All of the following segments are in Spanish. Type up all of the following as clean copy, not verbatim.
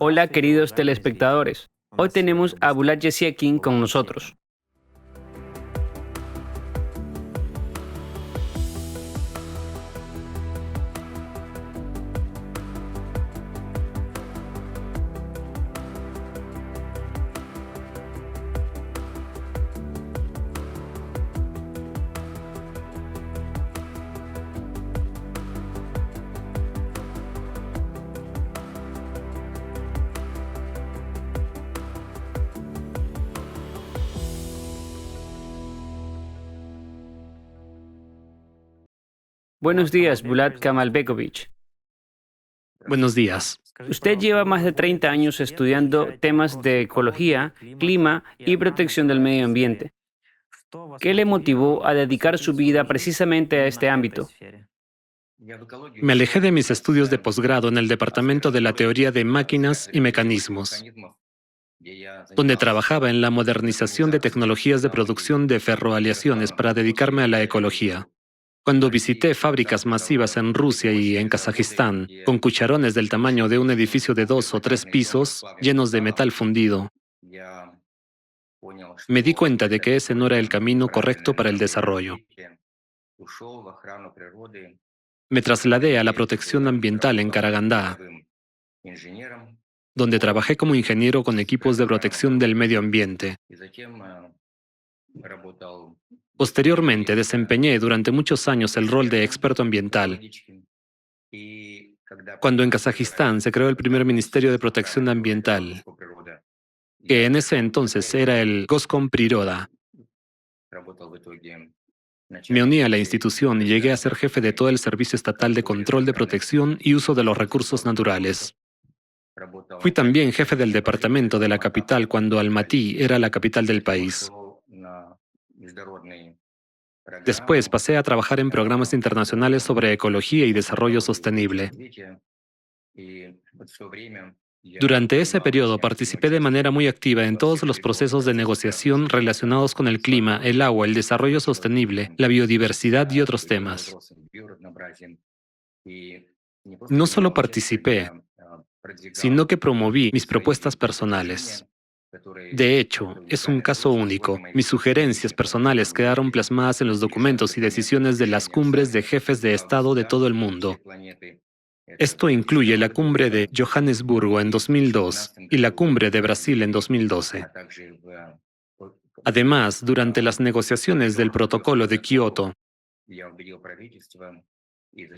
Hola, queridos telespectadores. Hoy tenemos a Bulat Yesiekin con nosotros. Buenos días, Bulat Kamalbekovich. Buenos días. Usted lleva más de 30 años estudiando temas de ecología, clima y protección del medio ambiente. ¿Qué le motivó a dedicar su vida precisamente a este ámbito? Me alejé de mis estudios de posgrado en el Departamento de la Teoría de Máquinas y Mecanismos, donde trabajaba en la modernización de tecnologías de producción de ferroaleaciones para dedicarme a la ecología. Cuando visité fábricas masivas en Rusia y en Kazajistán, con cucharones del tamaño de un edificio de 2 o 3 pisos, llenos de metal fundido, me di cuenta de que ese no era el camino correcto para el desarrollo. Me trasladé a la protección ambiental en Karagandá, donde trabajé como ingeniero con equipos de protección del medio ambiente. Posteriormente, desempeñé durante muchos años el rol de experto ambiental. Cuando en Kazajistán se creó el primer Ministerio de Protección Ambiental, que en ese entonces era el Goskompriroda, me uní a la institución y llegué a ser jefe de todo el Servicio Estatal de Control de Protección y Uso de los Recursos Naturales. Fui también jefe del departamento de la capital cuando Almatý era la capital del país. Después pasé a trabajar en programas internacionales sobre ecología y desarrollo sostenible. Durante ese periodo participé de manera muy activa en todos los procesos de negociación relacionados con el clima, el agua, el desarrollo sostenible, la biodiversidad y otros temas. No solo participé, sino que promoví mis propuestas personales. De hecho, es un caso único. Mis sugerencias personales quedaron plasmadas en los documentos y decisiones de las cumbres de jefes de Estado de todo el mundo. Esto incluye la cumbre de Johannesburgo en 2002 y la cumbre de Brasil en 2012. Además, durante las negociaciones del Protocolo de Kioto,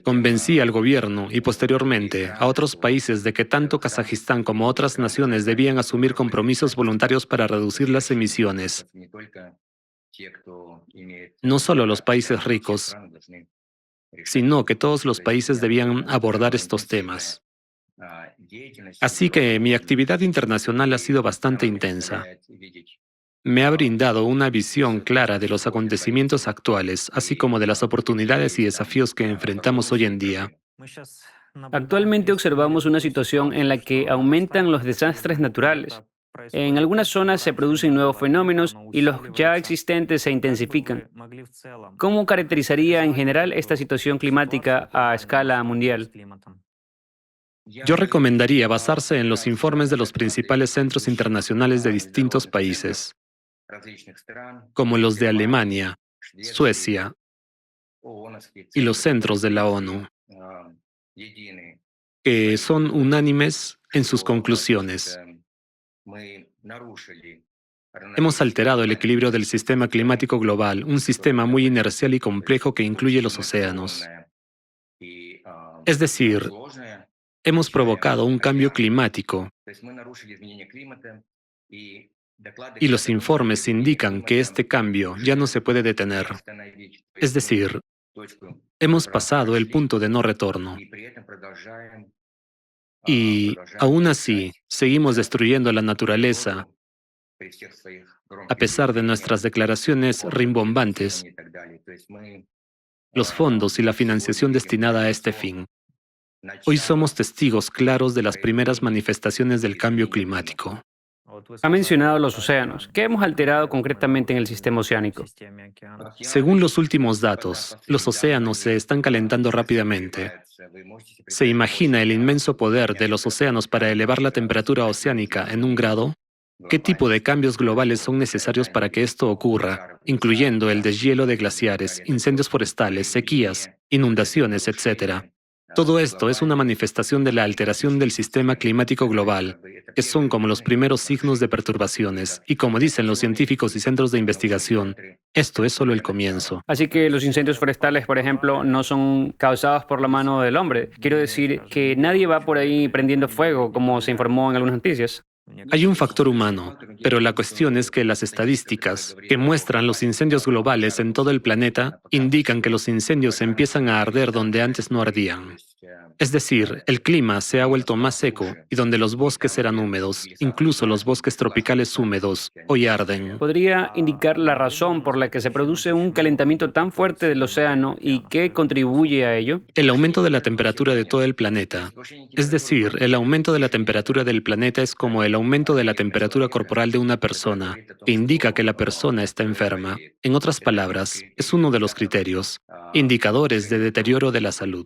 convencí al gobierno y posteriormente a otros países de que tanto Kazajistán como otras naciones debían asumir compromisos voluntarios para reducir las emisiones. No solo los países ricos, sino que todos los países debían abordar estos temas. Así que mi actividad internacional ha sido bastante intensa. Me ha brindado una visión clara de los acontecimientos actuales, así como de las oportunidades y desafíos que enfrentamos hoy en día. Actualmente observamos una situación en la que aumentan los desastres naturales. En algunas zonas se producen nuevos fenómenos y los ya existentes se intensifican. ¿Cómo caracterizaría en general esta situación climática a escala mundial? Yo recomendaría basarse en los informes de los principales centros internacionales de distintos países, como los de Alemania, Suecia y los centros de la ONU, que son unánimes en sus conclusiones. Hemos alterado el equilibrio del sistema climático global, un sistema muy inercial y complejo que incluye los océanos. Es decir, hemos provocado un cambio climático y los informes indican que este cambio ya no se puede detener. Es decir, hemos pasado el punto de no retorno. Y aún así, seguimos destruyendo la naturaleza, a pesar de nuestras declaraciones rimbombantes, los fondos y la financiación destinada a este fin. Hoy somos testigos claros de las primeras manifestaciones del cambio climático. Ha mencionado los océanos. ¿Qué hemos alterado concretamente en el sistema oceánico? Según los últimos datos, los océanos se están calentando rápidamente. ¿Se imagina el inmenso poder de los océanos para elevar la temperatura oceánica en 1 grado? ¿Qué tipo de cambios globales son necesarios para que esto ocurra, incluyendo el deshielo de glaciares, incendios forestales, sequías, inundaciones, etcétera? Todo esto es una manifestación de la alteración del sistema climático global, que son como los primeros signos de perturbaciones, y como dicen los científicos y centros de investigación, esto es solo el comienzo. Así que los incendios forestales, por ejemplo, no son causados por la mano del hombre. Quiero decir que nadie va por ahí prendiendo fuego, como se informó en algunas noticias. Hay un factor humano, pero la cuestión es que las estadísticas que muestran los incendios globales en todo el planeta indican que los incendios empiezan a arder donde antes no ardían. Es decir, el clima se ha vuelto más seco y donde los bosques eran húmedos, incluso los bosques tropicales húmedos, hoy arden. ¿Podría indicar la razón por la que se produce un calentamiento tan fuerte del océano y qué contribuye a ello? El aumento de la temperatura de todo el planeta. Es decir, el aumento de la temperatura del planeta es como el aumento de la temperatura corporal de una persona, que indica que la persona está enferma. En otras palabras, es uno de los criterios, indicadores de deterioro de la salud.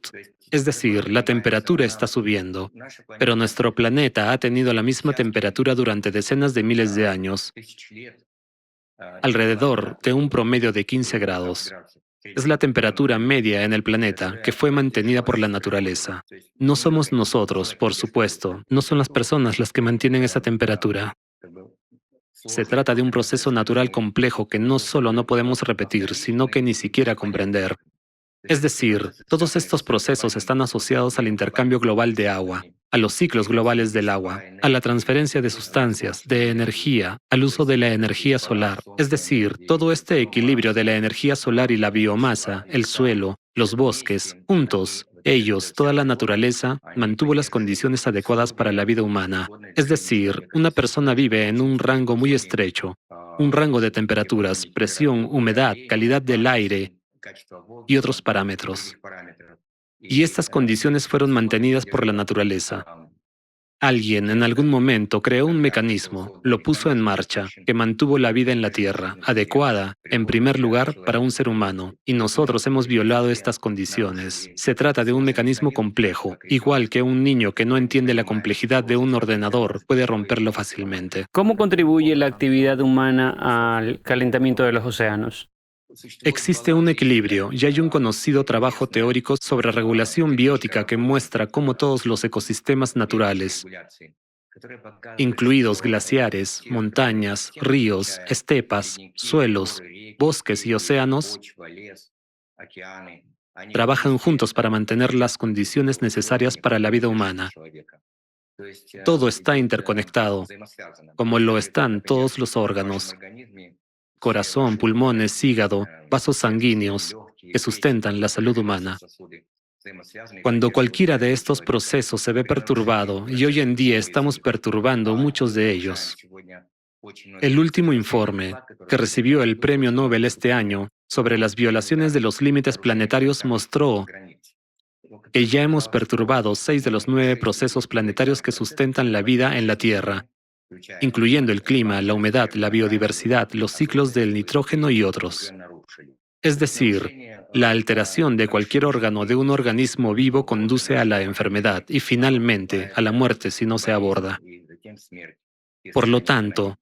Es decir, la temperatura está subiendo, pero nuestro planeta ha tenido la misma temperatura durante decenas de miles de años, alrededor de un promedio de 15 grados. Es la temperatura media en el planeta que fue mantenida por la naturaleza. No somos nosotros, por supuesto, no son las personas las que mantienen esa temperatura. Se trata de un proceso natural complejo que no solo no podemos repetir, sino que ni siquiera comprender. Es decir, todos estos procesos están asociados al intercambio global de agua, a los ciclos globales del agua, a la transferencia de sustancias, de energía, al uso de la energía solar. Es decir, todo este equilibrio de la energía solar y la biomasa, el suelo, los bosques, juntos, ellos, toda la naturaleza, mantuvo las condiciones adecuadas para la vida humana. Es decir, una persona vive en un rango muy estrecho, un rango de temperaturas, presión, humedad, calidad del aire, y otros parámetros. Y estas condiciones fueron mantenidas por la naturaleza. Alguien en algún momento creó un mecanismo, lo puso en marcha, que mantuvo la vida en la Tierra, adecuada, en primer lugar, para un ser humano, y nosotros hemos violado estas condiciones. Se trata de un mecanismo complejo, igual que un niño que no entiende la complejidad de un ordenador puede romperlo fácilmente. ¿Cómo contribuye la actividad humana al calentamiento de los océanos? Existe un equilibrio y hay un conocido trabajo teórico sobre regulación biótica que muestra cómo todos los ecosistemas naturales, incluidos glaciares, montañas, ríos, estepas, suelos, bosques y océanos, trabajan juntos para mantener las condiciones necesarias para la vida humana. Todo está interconectado, como lo están todos los órganos: corazón, pulmones, hígado, vasos sanguíneos, que sustentan la salud humana. Cuando cualquiera de estos procesos se ve perturbado, y hoy en día estamos perturbando muchos de ellos. El último informe, que recibió el Premio Nobel este año, sobre las violaciones de los límites planetarios mostró que ya hemos perturbado 6 de los 9 procesos planetarios que sustentan la vida en la Tierra, incluyendo el clima, la humedad, la biodiversidad, los ciclos del nitrógeno y otros. Es decir, la alteración de cualquier órgano de un organismo vivo conduce a la enfermedad y finalmente a la muerte si no se aborda. Por lo tanto,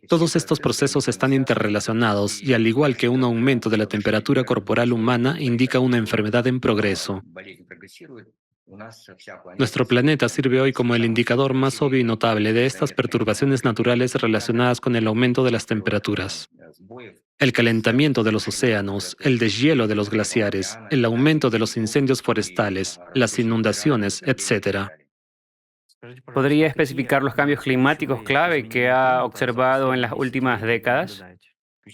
todos estos procesos están interrelacionados y al igual que un aumento de la temperatura corporal humana indica una enfermedad en progreso, nuestro planeta sirve hoy como el indicador más obvio y notable de estas perturbaciones naturales relacionadas con el aumento de las temperaturas. El calentamiento de los océanos, el deshielo de los glaciares, el aumento de los incendios forestales, las inundaciones, etc. ¿Podría especificar los cambios climáticos clave que ha observado en las últimas décadas?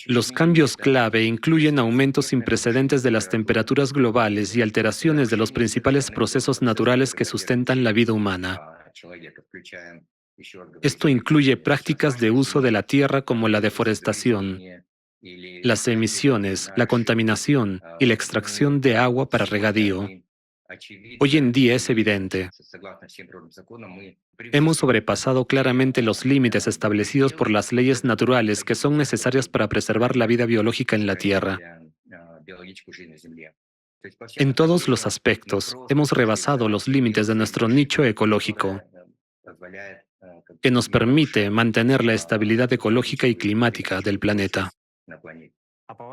Los cambios clave incluyen aumentos sin precedentes de las temperaturas globales y alteraciones de los principales procesos naturales que sustentan la vida humana. Esto incluye prácticas de uso de la tierra como la deforestación, las emisiones, la contaminación y la extracción de agua para regadío. Hoy en día es evidente. Hemos sobrepasado claramente los límites establecidos por las leyes naturales que son necesarias para preservar la vida biológica en la Tierra. En todos los aspectos, hemos rebasado los límites de nuestro nicho ecológico, que nos permite mantener la estabilidad ecológica y climática del planeta.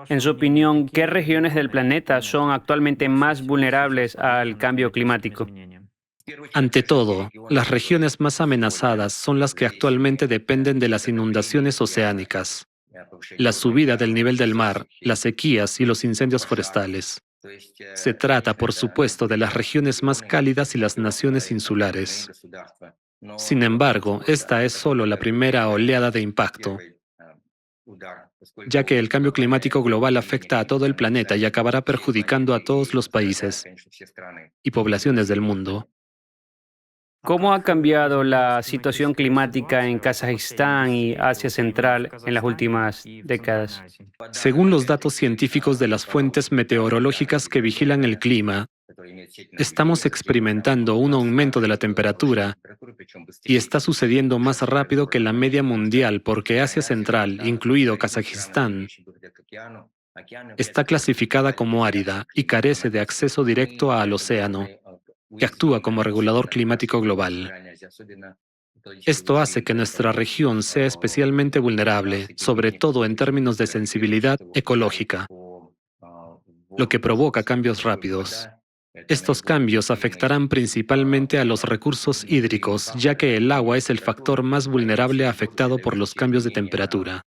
En su opinión, ¿qué regiones del planeta son actualmente más vulnerables al cambio climático? Ante todo, las regiones más amenazadas son las que actualmente dependen de las inundaciones oceánicas, la subida del nivel del mar, las sequías y los incendios forestales. Se trata, por supuesto, de las regiones más cálidas y las naciones insulares. Sin embargo, esta es solo la primera oleada de impacto, ya que el cambio climático global afecta a todo el planeta y acabará perjudicando a todos los países y poblaciones del mundo. ¿Cómo ha cambiado la situación climática en Kazajistán y Asia Central en las últimas décadas? Según los datos científicos de las fuentes meteorológicas que vigilan el clima, estamos experimentando un aumento de la temperatura y está sucediendo más rápido que la media mundial porque Asia Central, incluido Kazajistán, está clasificada como árida y carece de acceso directo al océano, que actúa como regulador climático global. Esto hace que nuestra región sea especialmente vulnerable, sobre todo en términos de sensibilidad ecológica, lo que provoca cambios rápidos. Estos cambios afectarán principalmente a los recursos hídricos, ya que el agua es el factor más vulnerable afectado por los cambios de temperatura.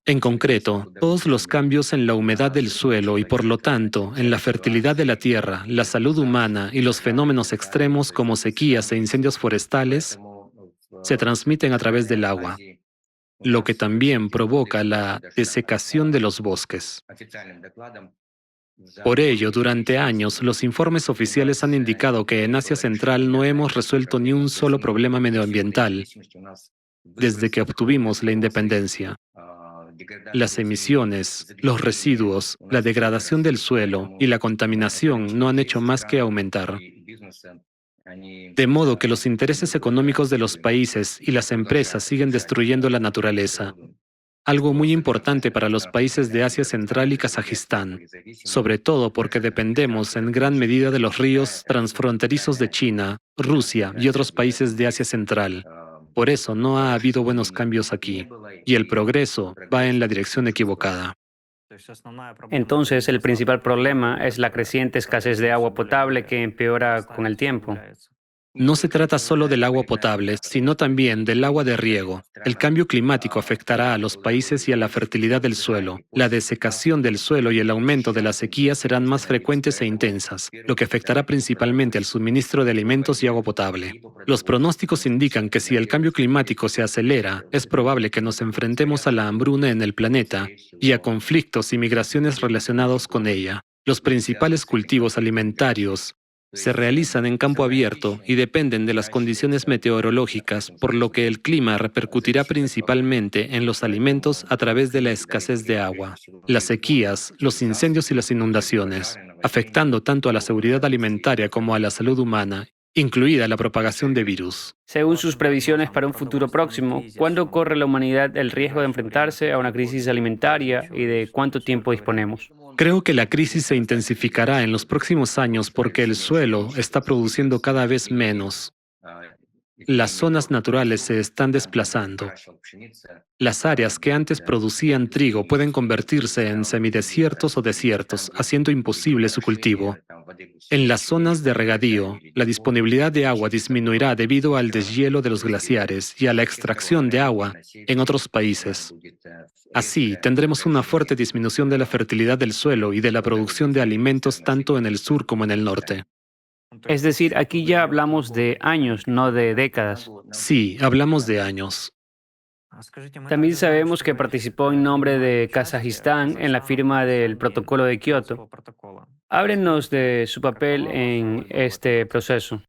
En concreto, todos los cambios en la humedad del suelo y por lo tanto en la fertilidad de la tierra, la salud humana y los fenómenos extremos como sequías e incendios forestales se transmiten a través del agua, lo que también provoca la desecación de los bosques. Por ello, durante años, los informes oficiales han indicado que en Asia Central no hemos resuelto ni un solo problema medioambiental desde que obtuvimos la independencia. Las emisiones, los residuos, la degradación del suelo y la contaminación no han hecho más que aumentar. De modo que los intereses económicos de los países y las empresas siguen destruyendo la naturaleza, algo muy importante para los países de Asia Central y Kazajistán, sobre todo porque dependemos en gran medida de los ríos transfronterizos de China, Rusia y otros países de Asia Central. Por eso no ha habido buenos cambios aquí, y el progreso va en la dirección equivocada. Entonces, el principal problema es la creciente escasez de agua potable que empeora con el tiempo. No se trata solo del agua potable, sino también del agua de riego. El cambio climático afectará a los países y a la fertilidad del suelo. La desecación del suelo y el aumento de las sequías serán más frecuentes e intensas, lo que afectará principalmente al suministro de alimentos y agua potable. Los pronósticos indican que si el cambio climático se acelera, es probable que nos enfrentemos a la hambruna en el planeta y a conflictos y migraciones relacionados con ella. Los principales cultivos alimentarios se realizan en campo abierto y dependen de las condiciones meteorológicas, por lo que el clima repercutirá principalmente en los alimentos a través de la escasez de agua, las sequías, los incendios y las inundaciones, afectando tanto a la seguridad alimentaria como a la salud humana, incluida la propagación de virus. Según sus previsiones para un futuro próximo, ¿cuándo corre la humanidad el riesgo de enfrentarse a una crisis alimentaria y de cuánto tiempo disponemos? Creo que la crisis se intensificará en los próximos años porque el suelo está produciendo cada vez menos. Las zonas naturales se están desplazando. Las áreas que antes producían trigo pueden convertirse en semidesiertos o desiertos, haciendo imposible su cultivo. En las zonas de regadío, la disponibilidad de agua disminuirá debido al deshielo de los glaciares y a la extracción de agua en otros países. Así, tendremos una fuerte disminución de la fertilidad del suelo y de la producción de alimentos tanto en el sur como en el norte. Es decir, aquí ya hablamos de años, no de décadas. Sí, hablamos de años. También sabemos que participó en nombre de Kazajistán en la firma del Protocolo de Kioto. Háblenos de su papel en este proceso.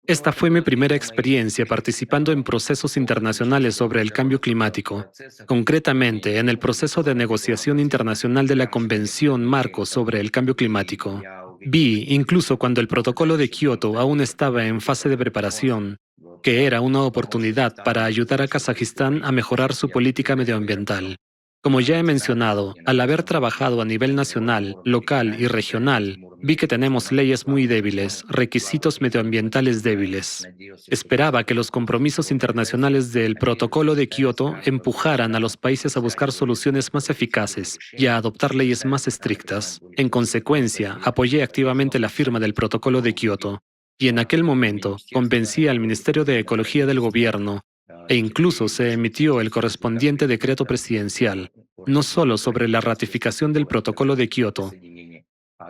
Esta fue mi primera experiencia participando en procesos internacionales sobre el cambio climático, concretamente en el proceso de negociación internacional de la Convención Marco sobre el Cambio Climático. Vi, incluso cuando el protocolo de Kioto aún estaba en fase de preparación, que era una oportunidad para ayudar a Kazajistán a mejorar su política medioambiental. Como ya he mencionado, al haber trabajado a nivel nacional, local y regional, vi que tenemos leyes muy débiles, requisitos medioambientales débiles. Esperaba que los compromisos internacionales del Protocolo de Kioto empujaran a los países a buscar soluciones más eficaces y a adoptar leyes más estrictas. En consecuencia, apoyé activamente la firma del Protocolo de Kioto. Y en aquel momento, convencí al Ministerio de Ecología del gobierno e incluso se emitió el correspondiente decreto presidencial, no solo sobre la ratificación del Protocolo de Kioto,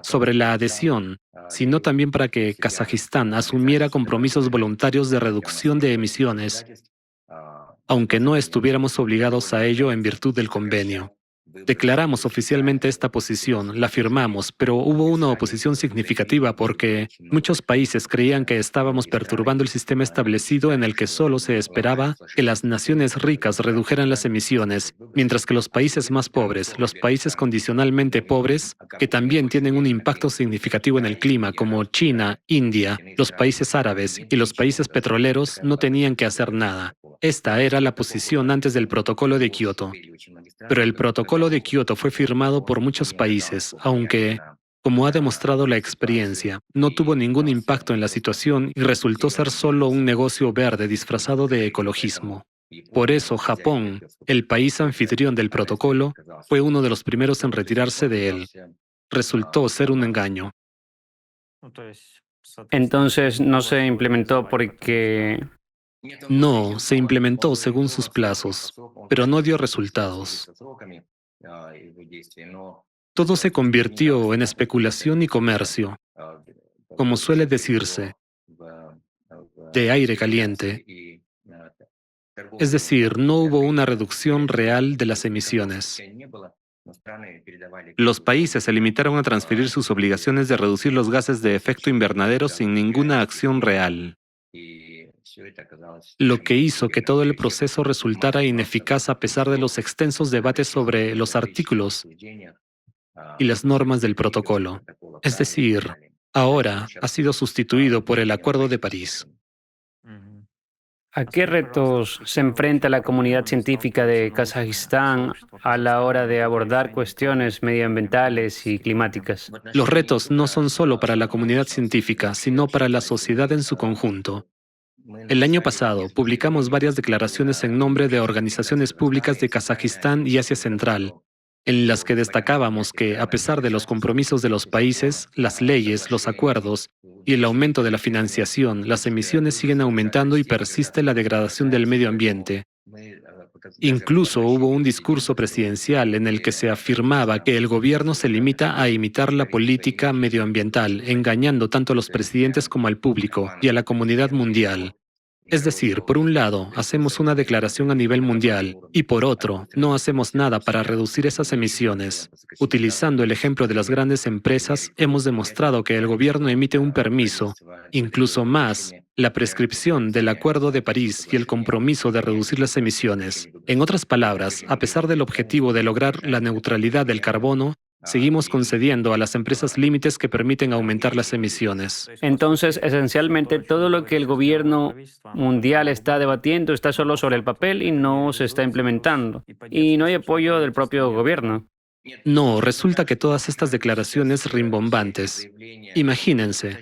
sobre la adhesión, sino también para que Kazajistán asumiera compromisos voluntarios de reducción de emisiones, aunque no estuviéramos obligados a ello en virtud del convenio. Declaramos oficialmente esta posición, la firmamos, pero hubo una oposición significativa porque muchos países creían que estábamos perturbando el sistema establecido en el que solo se esperaba que las naciones ricas redujeran las emisiones, mientras que los países más pobres, los países condicionalmente pobres, que también tienen un impacto significativo en el clima, como China, India, los países árabes y los países petroleros, no tenían que hacer nada. Esta era la posición antes del Protocolo de Kioto. Pero el Protocolo de Kioto fue firmado por muchos países, aunque, como ha demostrado la experiencia, no tuvo ningún impacto en la situación y resultó ser solo un negocio verde disfrazado de ecologismo. Por eso Japón, el país anfitrión del protocolo, fue uno de los primeros en retirarse de él. Resultó ser un engaño. Entonces no se implementó porque... No, se implementó según sus plazos, pero no dio resultados. Todo se convirtió en especulación y comercio, como suele decirse, de aire caliente. Es decir, no hubo una reducción real de las emisiones. Los países se limitaron a transferir sus obligaciones de reducir los gases de efecto invernadero sin ninguna acción real, lo que hizo que todo el proceso resultara ineficaz a pesar de los extensos debates sobre los artículos y las normas del protocolo. Es decir, ahora ha sido sustituido por el Acuerdo de París. ¿A qué retos se enfrenta la comunidad científica de Kazajistán a la hora de abordar cuestiones medioambientales y climáticas? Los retos no son solo para la comunidad científica, sino para la sociedad en su conjunto. El año pasado publicamos varias declaraciones en nombre de organizaciones públicas de Kazajistán y Asia Central, en las que destacábamos que, a pesar de los compromisos de los países, las leyes, los acuerdos y el aumento de la financiación, las emisiones siguen aumentando y persiste la degradación del medio ambiente. Incluso hubo un discurso presidencial en el que se afirmaba que el gobierno se limita a imitar la política medioambiental, engañando tanto a los presidentes como al público y a la comunidad mundial. Es decir, por un lado, hacemos una declaración a nivel mundial y por otro, no hacemos nada para reducir esas emisiones. Utilizando el ejemplo de las grandes empresas, hemos demostrado que el gobierno emite un permiso, incluso más, la prescripción del Acuerdo de París y el compromiso de reducir las emisiones. En otras palabras, a pesar del objetivo de lograr la neutralidad del carbono, seguimos concediendo a las empresas límites que permiten aumentar las emisiones. Entonces, esencialmente, todo lo que el gobierno mundial está debatiendo está solo sobre el papel y no se está implementando. Y no hay apoyo del propio gobierno. No, resulta que todas estas declaraciones rimbombantes, imagínense,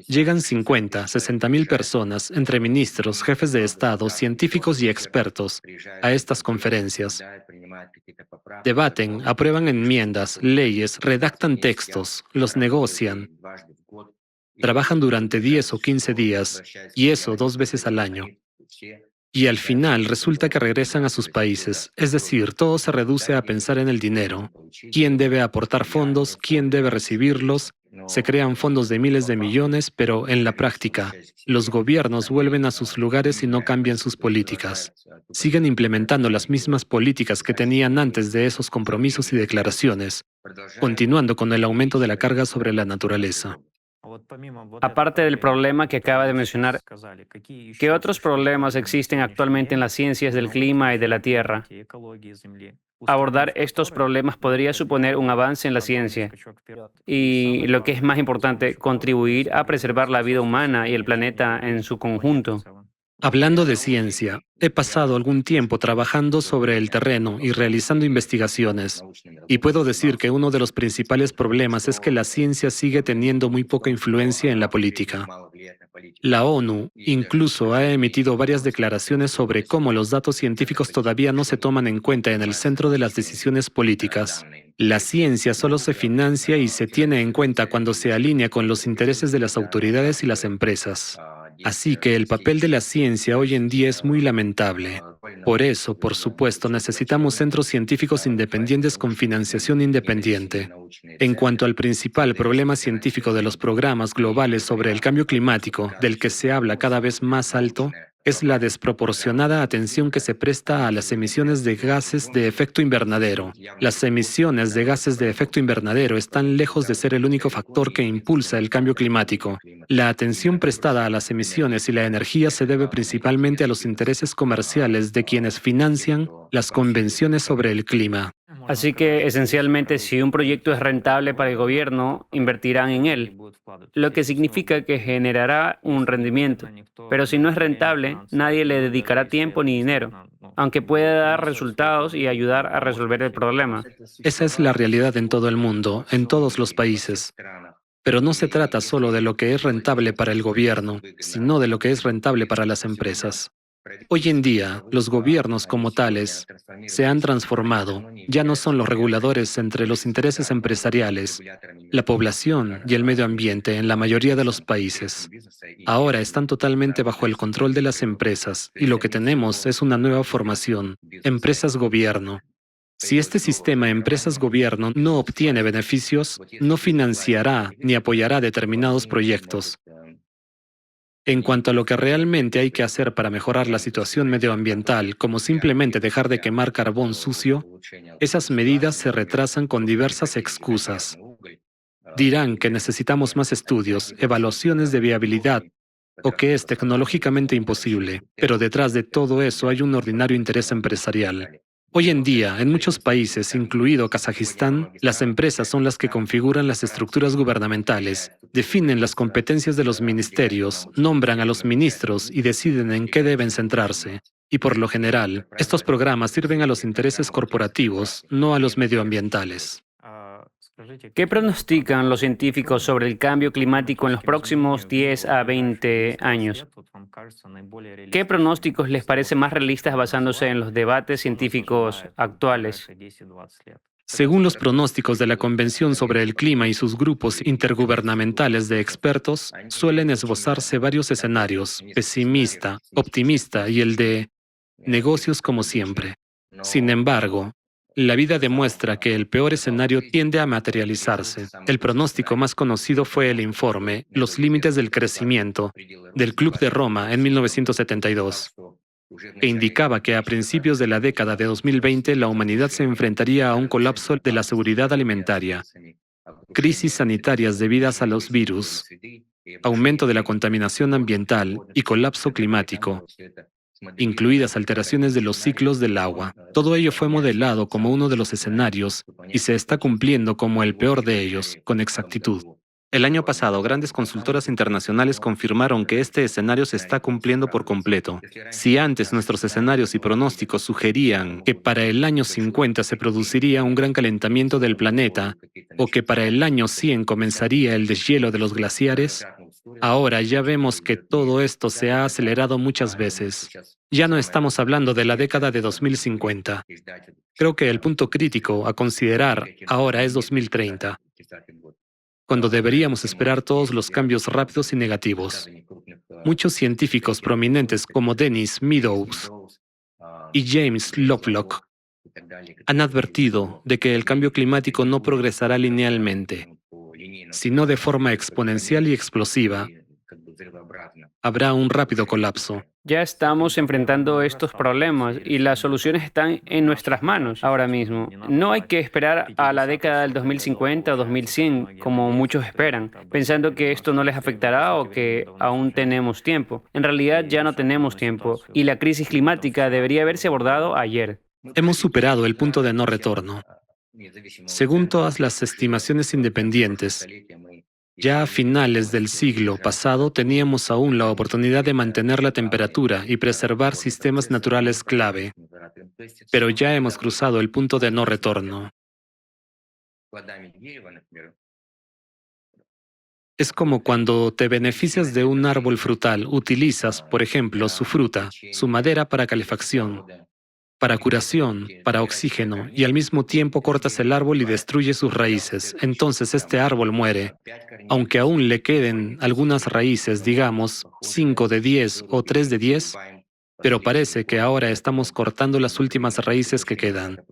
llegan 50, 60.000 personas, entre ministros, jefes de Estado, científicos y expertos, a estas conferencias. Debaten, aprueban enmiendas, leyes, redactan textos, los negocian, trabajan durante 10 o 15 días, y eso 2 veces al año. Y al final resulta que regresan a sus países, es decir, todo se reduce a pensar en el dinero. ¿Quién debe aportar fondos? ¿Quién debe recibirlos? Se crean fondos de miles de millones, pero en la práctica, los gobiernos vuelven a sus lugares y no cambian sus políticas. Siguen implementando las mismas políticas que tenían antes de esos compromisos y declaraciones, continuando con el aumento de la carga sobre la naturaleza. Aparte del problema que acaba de mencionar, ¿qué otros problemas existen actualmente en las ciencias del clima y de la Tierra? Abordar estos problemas podría suponer un avance en la ciencia y, lo que es más importante, contribuir a preservar la vida humana y el planeta en su conjunto. Hablando de ciencia, he pasado algún tiempo trabajando sobre el terreno y realizando investigaciones, y puedo decir que uno de los principales problemas es que la ciencia sigue teniendo muy poca influencia en la política. La ONU incluso ha emitido varias declaraciones sobre cómo los datos científicos todavía no se toman en cuenta en el centro de las decisiones políticas. La ciencia solo se financia y se tiene en cuenta cuando se alinea con los intereses de las autoridades y las empresas. Así que el papel de la ciencia hoy en día es muy lamentable. Por eso, por supuesto, necesitamos centros científicos independientes con financiación independiente. En cuanto al principal problema científico de los programas globales sobre el cambio climático, del que se habla cada vez más alto, es la desproporcionada atención que se presta a las emisiones de gases de efecto invernadero. Las emisiones de gases de efecto invernadero están lejos de ser el único factor que impulsa el cambio climático. La atención prestada a las emisiones y la energía se debe principalmente a los intereses comerciales de quienes financian las convenciones sobre el clima. Así que, esencialmente, si un proyecto es rentable para el gobierno, invertirán en él, lo que significa que generará un rendimiento. Pero si no es rentable, nadie le dedicará tiempo ni dinero, aunque pueda dar resultados y ayudar a resolver el problema. Esa es la realidad en todo el mundo, en todos los países. Pero no se trata solo de lo que es rentable para el gobierno, sino de lo que es rentable para las empresas. Hoy en día, los gobiernos como tales se han transformado. Ya no son los reguladores entre los intereses empresariales, la población y el medio ambiente en la mayoría de los países. Ahora están totalmente bajo el control de las empresas y lo que tenemos es una nueva formación, empresas-gobierno. Si este sistema empresas-gobierno no obtiene beneficios, no financiará ni apoyará determinados proyectos. En cuanto a lo que realmente hay que hacer para mejorar la situación medioambiental, como simplemente dejar de quemar carbón sucio, esas medidas se retrasan con diversas excusas. Dirán que necesitamos más estudios, evaluaciones de viabilidad o que es tecnológicamente imposible, pero detrás de todo eso hay un ordinario interés empresarial. Hoy en día, en muchos países, incluido Kazajistán, las empresas son las que configuran las estructuras gubernamentales, definen las competencias de los ministerios, nombran a los ministros y deciden en qué deben centrarse. Y por lo general, estos programas sirven a los intereses corporativos, no a los medioambientales. ¿Qué pronostican los científicos sobre el cambio climático en los próximos 10 a 20 años? ¿Qué pronósticos les parece más realistas basándose en los debates científicos actuales? Según los pronósticos de la Convención sobre el Clima y sus grupos intergubernamentales de expertos, suelen esbozarse varios escenarios, pesimista, optimista y el de negocios como siempre. Sin embargo, la vida demuestra que el peor escenario tiende a materializarse. El pronóstico más conocido fue el informe Los límites del crecimiento del Club de Roma en 1972, que indicaba que a principios de la década de 2020 la humanidad se enfrentaría a un colapso de la seguridad alimentaria, crisis sanitarias debidas a los virus, aumento de la contaminación ambiental y colapso climático, incluidas alteraciones de los ciclos del agua. Todo ello fue modelado como uno de los escenarios y se está cumpliendo como el peor de ellos, con exactitud. El año pasado, grandes consultoras internacionales confirmaron que este escenario se está cumpliendo por completo. Si antes nuestros escenarios y pronósticos sugerían que para el año 50 se produciría un gran calentamiento del planeta o que para el año 100 comenzaría el deshielo de los glaciares, ahora ya vemos que todo esto se ha acelerado muchas veces. Ya no estamos hablando de la década de 2050. Creo que el punto crítico a considerar ahora es 2030. Cuando deberíamos esperar todos los cambios rápidos y negativos. Muchos científicos prominentes como Dennis Meadows y James Lovelock han advertido de que el cambio climático no progresará linealmente, sino de forma exponencial y explosiva, habrá un rápido colapso. Ya estamos enfrentando estos problemas y las soluciones están en nuestras manos ahora mismo. No hay que esperar a la década del 2050 o 2100, como muchos esperan, pensando que esto no les afectará o que aún tenemos tiempo. En realidad ya no tenemos tiempo y la crisis climática debería haberse abordado ayer. Hemos superado el punto de no retorno. Según todas las estimaciones independientes, ya a finales del siglo pasado teníamos aún la oportunidad de mantener la temperatura y preservar sistemas naturales clave, pero ya hemos cruzado el punto de no retorno. Es como cuando te beneficias de un árbol frutal, utilizas, por ejemplo, su fruta, su madera para calefacción, para curación, para oxígeno, y al mismo tiempo cortas el árbol y destruyes sus raíces. Entonces este árbol muere. Aunque aún le queden algunas raíces, digamos 5 de 10 o 3 de 10, pero parece que ahora estamos cortando las últimas raíces que quedan.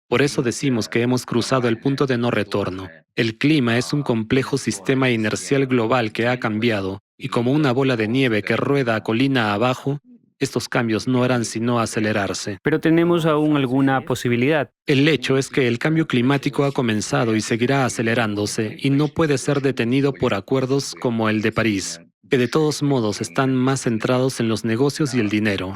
Por eso decimos que hemos cruzado el punto de no retorno. El clima es un complejo sistema inercial global que ha cambiado, y como una bola de nieve que rueda colina abajo, estos cambios no harán sino acelerarse. Pero tenemos aún alguna posibilidad. El hecho es que el cambio climático ha comenzado y seguirá acelerándose y no puede ser detenido por acuerdos como el de París, que de todos modos están más centrados en los negocios y el dinero.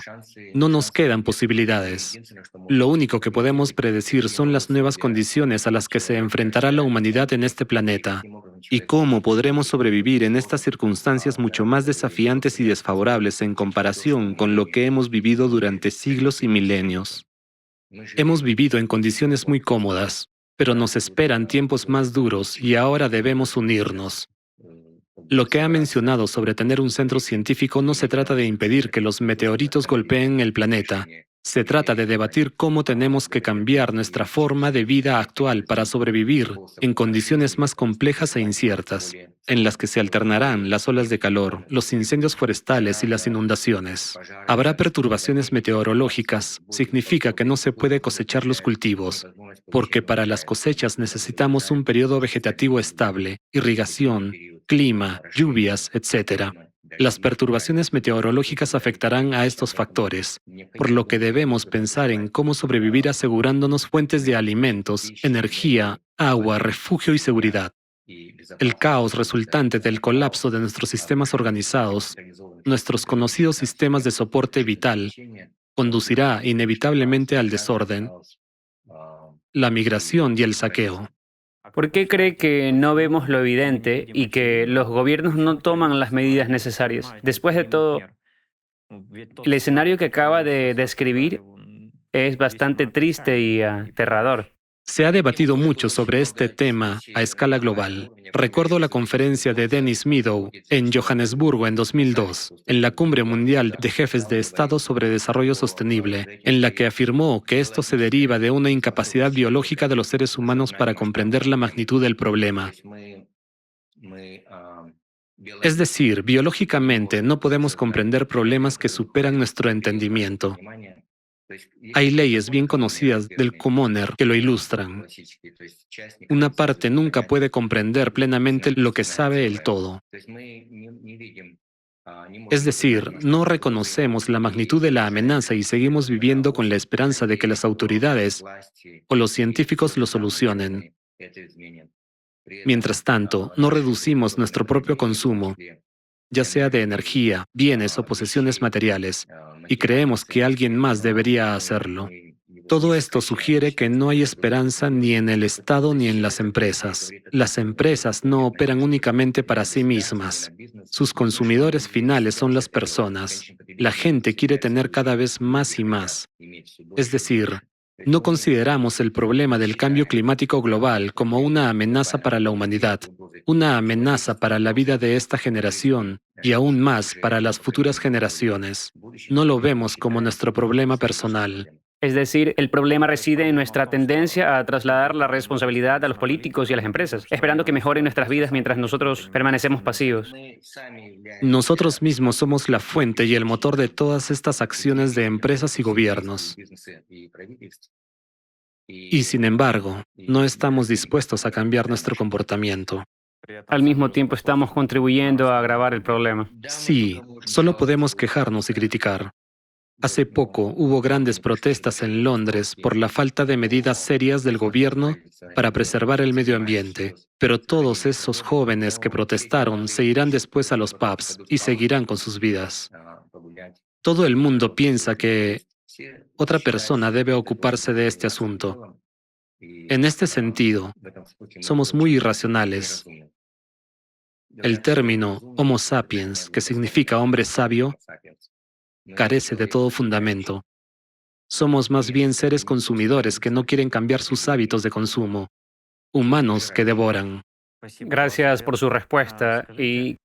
No nos quedan posibilidades. Lo único que podemos predecir son las nuevas condiciones a las que se enfrentará la humanidad en este planeta y cómo podremos sobrevivir en estas circunstancias mucho más desafiantes y desfavorables en comparación con lo que hemos vivido durante siglos y milenios. Hemos vivido en condiciones muy cómodas, pero nos esperan tiempos más duros y ahora debemos unirnos. Lo que ha mencionado sobre tener un centro científico no se trata de impedir que los meteoritos golpeen el planeta. Se trata de debatir cómo tenemos que cambiar nuestra forma de vida actual para sobrevivir en condiciones más complejas e inciertas, en las que se alternarán las olas de calor, los incendios forestales y las inundaciones. Habrá perturbaciones meteorológicas, significa que no se puede cosechar los cultivos, porque para las cosechas necesitamos un periodo vegetativo estable, irrigación, clima, lluvias, etc. Las perturbaciones meteorológicas afectarán a estos factores, por lo que debemos pensar en cómo sobrevivir asegurándonos fuentes de alimentos, energía, agua, refugio y seguridad. El caos resultante del colapso de nuestros sistemas organizados, nuestros conocidos sistemas de soporte vital, conducirá inevitablemente al desorden, la migración y el saqueo. ¿Por qué cree que no vemos lo evidente y que los gobiernos no toman las medidas necesarias? Después de todo, el escenario que acaba de describir es bastante triste y aterrador. Se ha debatido mucho sobre este tema a escala global. Recuerdo la conferencia de Dennis Meadow en Johannesburgo en 2002, en la Cumbre Mundial de Jefes de Estado sobre Desarrollo Sostenible, en la que afirmó que esto se deriva de una incapacidad biológica de los seres humanos para comprender la magnitud del problema. Es decir, biológicamente no podemos comprender problemas que superan nuestro entendimiento. Hay leyes bien conocidas del Commoner que lo ilustran. Una parte nunca puede comprender plenamente lo que sabe el todo. Es decir, no reconocemos la magnitud de la amenaza y seguimos viviendo con la esperanza de que las autoridades o los científicos lo solucionen. Mientras tanto, no reducimos nuestro propio consumo, ya sea de energía, bienes o posesiones materiales, y creemos que alguien más debería hacerlo. Todo esto sugiere que no hay esperanza ni en el Estado ni en las empresas. Las empresas no operan únicamente para sí mismas. Sus consumidores finales son las personas. La gente quiere tener cada vez más y más. Es decir, no consideramos el problema del cambio climático global como una amenaza para la humanidad, una amenaza para la vida de esta generación y aún más para las futuras generaciones. No lo vemos como nuestro problema personal. Es decir, el problema reside en nuestra tendencia a trasladar la responsabilidad a los políticos y a las empresas, esperando que mejoren nuestras vidas mientras nosotros permanecemos pasivos. Nosotros mismos somos la fuente y el motor de todas estas acciones de empresas y gobiernos. Y sin embargo, no estamos dispuestos a cambiar nuestro comportamiento. Al mismo tiempo estamos contribuyendo a agravar el problema. Sí, solo podemos quejarnos y criticar. Hace poco hubo grandes protestas en Londres por la falta de medidas serias del gobierno para preservar el medio ambiente, pero todos esos jóvenes que protestaron se irán después a los pubs y seguirán con sus vidas. Todo el mundo piensa que otra persona debe ocuparse de este asunto. En este sentido, somos muy irracionales. El término Homo sapiens, que significa hombre sabio, carece de todo fundamento. Somos más bien seres consumidores que no quieren cambiar sus hábitos de consumo, humanos que devoran. Gracias por su respuesta. ¿Y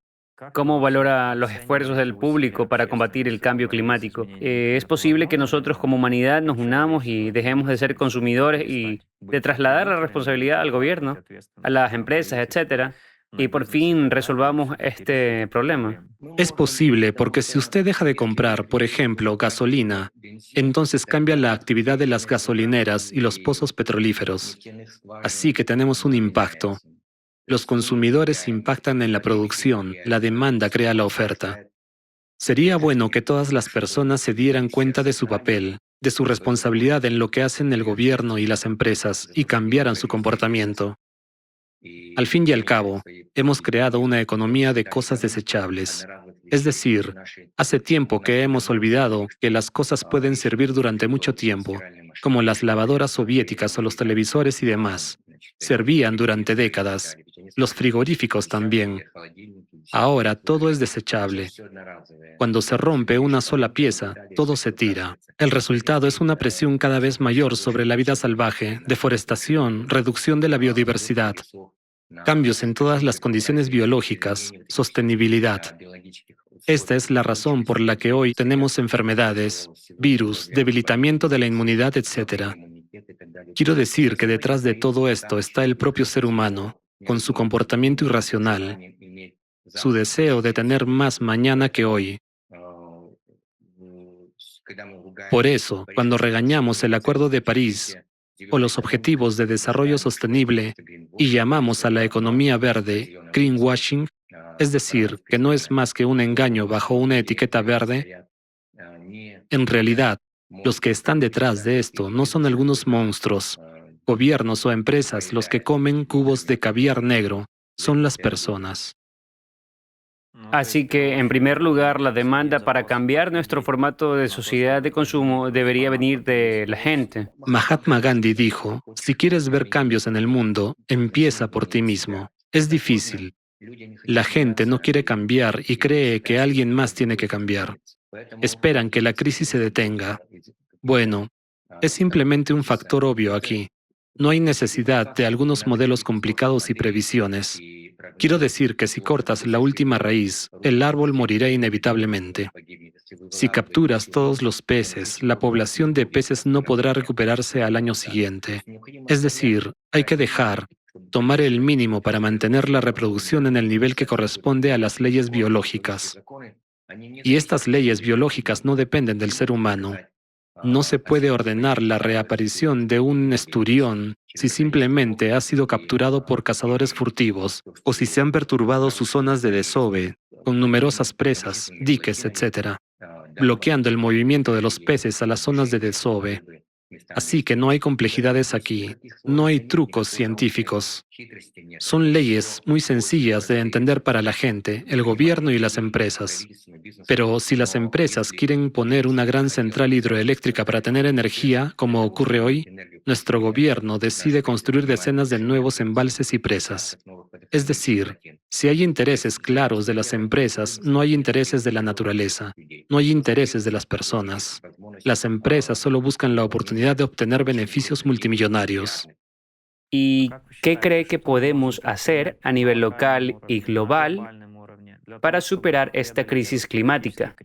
cómo valora los esfuerzos del público para combatir el cambio climático? ¿Es posible que nosotros como humanidad nos unamos y dejemos de ser consumidores y de trasladar la responsabilidad al gobierno, a las empresas, etcétera, y por fin resolvamos este problema? Es posible porque si usted deja de comprar, por ejemplo, gasolina, entonces cambia la actividad de las gasolineras y los pozos petrolíferos. Así que tenemos un impacto. Los consumidores impactan en la producción, la demanda crea la oferta. Sería bueno que todas las personas se dieran cuenta de su papel, de su responsabilidad en lo que hacen el gobierno y las empresas y cambiaran su comportamiento. Al fin y al cabo, hemos creado una economía de cosas desechables. Es decir, hace tiempo que hemos olvidado que las cosas pueden servir durante mucho tiempo, como las lavadoras soviéticas o los televisores y demás. Servían durante décadas. Los frigoríficos también. Ahora todo es desechable. Cuando se rompe una sola pieza, todo se tira. El resultado es una presión cada vez mayor sobre la vida salvaje, deforestación, reducción de la biodiversidad, cambios en todas las condiciones biológicas, sostenibilidad. Esta es la razón por la que hoy tenemos enfermedades, virus, debilitamiento de la inmunidad, etc. Quiero decir que detrás de todo esto está el propio ser humano, con su comportamiento irracional, su deseo de tener más mañana que hoy. Por eso, cuando regañamos el Acuerdo de París o los Objetivos de Desarrollo Sostenible y llamamos a la economía verde greenwashing, es decir, que no es más que un engaño bajo una etiqueta verde, en realidad, los que están detrás de esto no son algunos monstruos, gobiernos o empresas los que comen cubos de caviar negro, son las personas. Así que, en primer lugar, la demanda para cambiar nuestro formato de sociedad de consumo debería venir de la gente. Mahatma Gandhi dijo, si quieres ver cambios en el mundo, empieza por ti mismo. Es difícil. La gente no quiere cambiar y cree que alguien más tiene que cambiar. Esperan que la crisis se detenga. Bueno, es simplemente un factor obvio aquí. No hay necesidad de algunos modelos complicados y previsiones. Quiero decir que si cortas la última raíz, el árbol morirá inevitablemente. Si capturas todos los peces, la población de peces no podrá recuperarse al año siguiente. Es decir, hay que tomar el mínimo para mantener la reproducción en el nivel que corresponde a las leyes biológicas. Y estas leyes biológicas no dependen del ser humano. No se puede ordenar la reaparición de un esturión si simplemente ha sido capturado por cazadores furtivos o si se han perturbado sus zonas de desove, con numerosas presas, diques, etc., bloqueando el movimiento de los peces a las zonas de desove. Así que no hay complejidades aquí, no hay trucos científicos. Son leyes muy sencillas de entender para la gente, el gobierno y las empresas. Pero si las empresas quieren poner una gran central hidroeléctrica para tener energía, como ocurre hoy, nuestro gobierno decide construir decenas de nuevos embalses y presas. Es decir, si hay intereses claros de las empresas, no hay intereses de la naturaleza, no hay intereses de las personas. Las empresas solo buscan la oportunidad de obtener beneficios multimillonarios. ¿Y qué cree que podemos hacer a nivel local y global para superar esta crisis climática?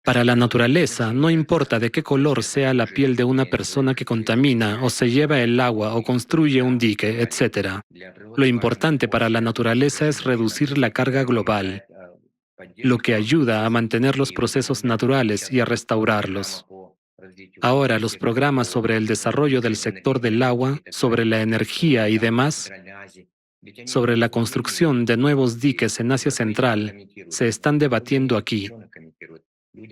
Para la naturaleza, no importa de qué color sea la piel de una persona que contamina o se lleva el agua o construye un dique, etc. Lo importante para la naturaleza es reducir la carga global, lo que ayuda a mantener los procesos naturales y a restaurarlos. Ahora, los programas sobre el desarrollo del sector del agua, sobre la energía y demás, sobre la construcción de nuevos diques en Asia Central se están debatiendo aquí.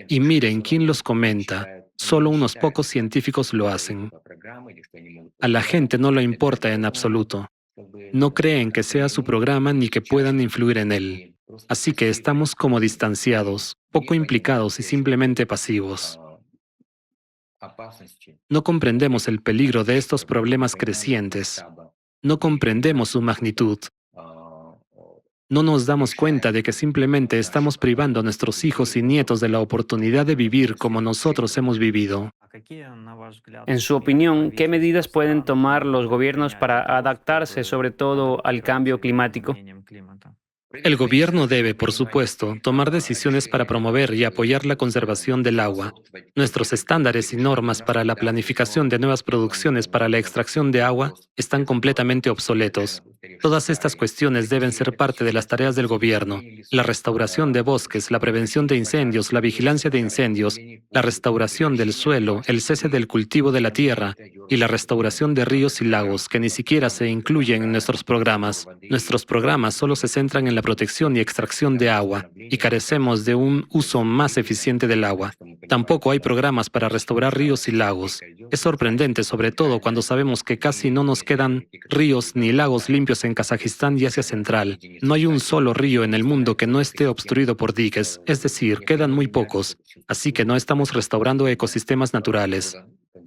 Y miren quién los comenta. Solo unos pocos científicos lo hacen. A la gente no le importa en absoluto. No creen que sea su programa ni que puedan influir en él. Así que estamos como distanciados, poco implicados y simplemente pasivos. No comprendemos el peligro de estos problemas crecientes. No comprendemos su magnitud. No nos damos cuenta de que simplemente estamos privando a nuestros hijos y nietos de la oportunidad de vivir como nosotros hemos vivido. En su opinión, ¿qué medidas pueden tomar los gobiernos para adaptarse sobre todo al cambio climático? El gobierno debe, por supuesto, tomar decisiones para promover y apoyar la conservación del agua. Nuestros estándares y normas para la planificación de nuevas producciones para la extracción de agua están completamente obsoletos. Todas estas cuestiones deben ser parte de las tareas del gobierno. La restauración de bosques, la prevención de incendios, la vigilancia de incendios, la restauración del suelo, el cese del cultivo de la tierra y la restauración de ríos y lagos, que ni siquiera se incluyen en nuestros programas. Nuestros programas solo se centran en la protección y extracción de agua, y carecemos de un uso más eficiente del agua. Tampoco hay programas para restaurar ríos y lagos. Es sorprendente, sobre todo cuando sabemos que casi no nos quedan ríos ni lagos limpios en Kazajistán y Asia Central. No hay un solo río en el mundo que no esté obstruido por diques, es decir, quedan muy pocos. Así que no estamos restaurando ecosistemas naturales.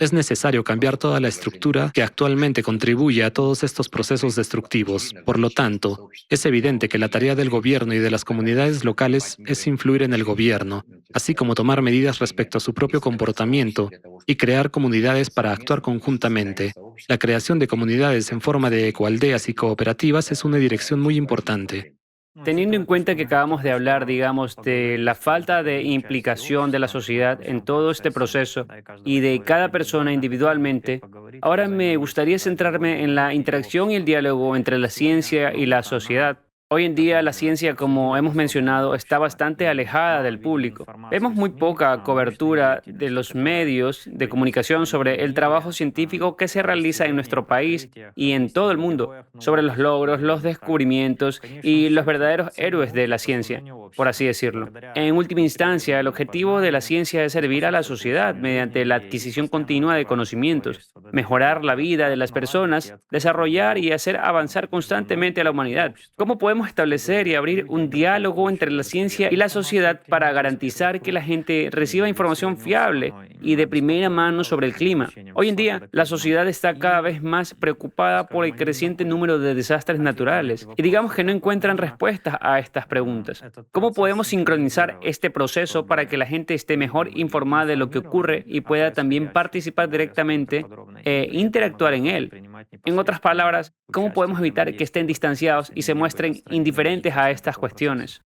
Es necesario cambiar toda la estructura que actualmente contribuye a todos estos procesos destructivos. Por lo tanto, es evidente que la tarea del gobierno y de las comunidades locales es influir en el gobierno, así como tomar medidas respecto a su propio comportamiento y crear comunidades para actuar conjuntamente. La creación de comunidades en forma de ecoaldeas y cooperativas es una dirección muy importante. Teniendo en cuenta que acabamos de hablar, digamos, de la falta de implicación de la sociedad en todo este proceso y de cada persona individualmente, ahora me gustaría centrarme en la interacción y el diálogo entre la ciencia y la sociedad. Hoy en día la ciencia, como hemos mencionado, está bastante alejada del público. Vemos muy poca cobertura de los medios de comunicación sobre el trabajo científico que se realiza en nuestro país y en todo el mundo, sobre los logros, los descubrimientos y los verdaderos héroes de la ciencia, por así decirlo. En última instancia, el objetivo de la ciencia es servir a la sociedad mediante la adquisición continua de conocimientos, mejorar la vida de las personas, desarrollar y hacer avanzar constantemente a la humanidad. ¿Cómo podemos establecer y abrir un diálogo entre la ciencia y la sociedad para garantizar que la gente reciba información fiable y de primera mano sobre el clima? Hoy en día, la sociedad está cada vez más preocupada por el creciente número de desastres naturales y digamos que no encuentran respuestas a estas preguntas. ¿Cómo podemos sincronizar este proceso para que la gente esté mejor informada de lo que ocurre y pueda también participar directamente e interactuar en él? En otras palabras, ¿cómo podemos evitar que estén distanciados y se muestren indiferentes a estas cuestiones?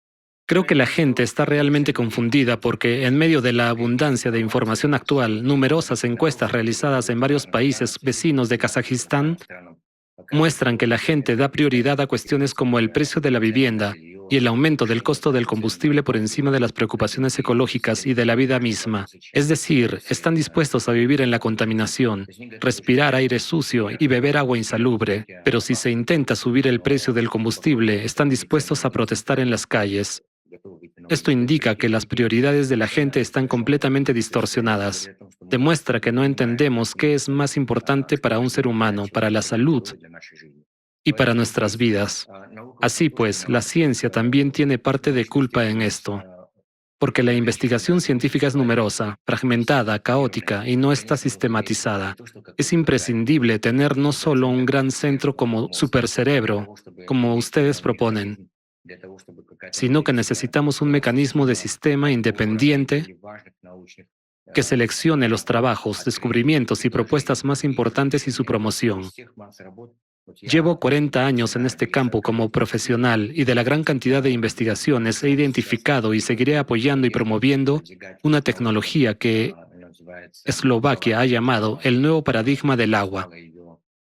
Creo que la gente está realmente confundida porque, en medio de la abundancia de información actual, numerosas encuestas realizadas en varios países vecinos de Kazajistán muestran que la gente da prioridad a cuestiones como el precio de la vivienda y el aumento del costo del combustible por encima de las preocupaciones ecológicas y de la vida misma. Es decir, están dispuestos a vivir en la contaminación, respirar aire sucio y beber agua insalubre, pero si se intenta subir el precio del combustible, están dispuestos a protestar en las calles. Esto indica que las prioridades de la gente están completamente distorsionadas. Demuestra que no entendemos qué es más importante para un ser humano, para la salud y para nuestras vidas. Así pues, la ciencia también tiene parte de culpa en esto, porque la investigación científica es numerosa, fragmentada, caótica y no está sistematizada. Es imprescindible tener no solo un gran centro como supercerebro, como ustedes proponen, sino que necesitamos un mecanismo de sistema independiente que seleccione los trabajos, descubrimientos y propuestas más importantes y su promoción. Llevo 40 años en este campo como profesional y de la gran cantidad de investigaciones he identificado y seguiré apoyando y promoviendo una tecnología que Eslovaquia ha llamado el nuevo paradigma del agua.